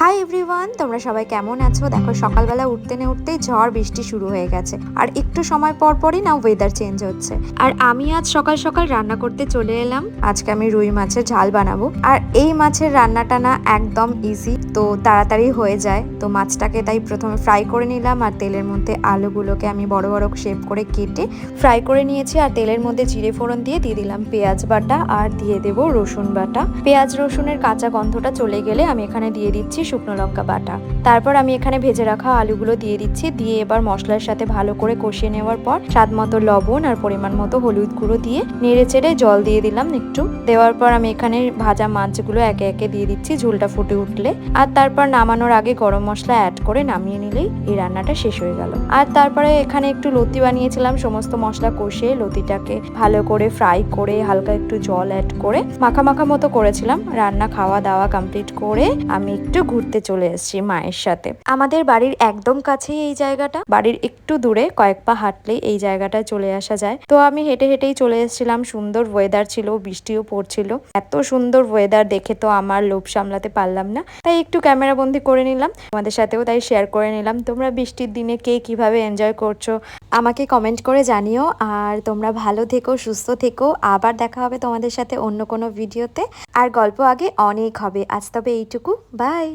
Hi everyone, তোমরা সবাই কেমন আছো? দেখো সকালবেলা উঠতে না উঠতেই ঝড় বৃষ্টি শুরু হয়ে গেছে, আর একটু সময় পর পরই না ওয়েদার চেঞ্জ হচ্ছে। আর আমি আজ সকাল সকাল রান্না করতে চলে এলাম। আজকে আমি রুই মাছের ঝাল বানাবো, আর এই মাছের রান্নাটা না একদম ইজি, তো তাড়াতাড়ি হয়ে যায়। তো মাছটাকে তাই প্রথমে ফ্রাই করে নিলাম, আর তেলের মধ্যে আলুগুলোকে আমি বড় বড় শেপ করে কেটে ফ্রাই করে নিয়েছি। আর তেলের মধ্যে জিরে ফোড়ন দিয়ে দিলাম পেঁয়াজ বাটা, আর দিয়ে দেবো রসুন বাটা। পেঁয়াজ রসুনের কাঁচা গন্ধটা চলে গেলে আমি এখানে দিয়ে দিচ্ছি শুকনো লঙ্কা বাটা। তারপর আমি এখানে ভেজে রাখা আলুগুলো দিয়ে দিচ্ছি, দিয়ে এবার মশলার সাথে ভালো করে কষিয়ে নেওয়ার পর স্বাদ মতো লবণ আর পরিমাণ মতো হলুদ গুঁড়ো দিয়ে নেড়ে চেড়ে জল দিয়ে দিলাম একটু। দেওয়ার পর আমি এখানে ভাজা মাছগুলো একে একে দিয়ে দিচ্ছি ঝোলটা ফুটে উঠলে। আর তারপর নামানোর আগে গরম মশলা অ্যাড করে নামিয়ে নিলেই এই রান্নাটা শেষ হয়ে গেল। আর তারপরে এখানে একটু লতি বানিয়েছিলাম, সমস্ত মশলা কষিয়ে লতিটাকে ভালো করে ফ্রাই করে হালকা একটু জল অ্যাড করে মাখা মাখা মতো করেছিলাম। রান্না খাওয়া দাওয়া কমপ্লিট করে আমি একটু ঘুরতে চলে এসেছি মায়ের সাথে। আমাদের বাড়ির একদম কাছেই এই জায়গাটা, বাড়ির একটু দূরে কয়েক পা হাঁটলেই এই জায়গাটায় চলে আসা যায়। তো আমি হেঁটে হেঁটেই চলে এসেছিলাম। সুন্দর ওয়েদার ছিল, বৃষ্টিও পড়ছিল। এত সুন্দর ওয়েদার দেখে তো আমার লোভ সামলাতে পারলাম না, তাই একটু ক্যামেরা বন্দি করে নিলাম, তোমাদের সাথেও তাই শেয়ার করে নিলাম। তোমরা বৃষ্টির দিনে কে কিভাবে এনজয় করছো আমাকে কমেন্ট করে জানিও। আর তোমরা ভালো থেকো, সুস্থ থেকো। আবার দেখা হবে তোমাদের সাথে অন্য কোনো ভিডিওতে। আর গল্প আগে অনেক হবে, আজ তবে এইটুকু, বাই।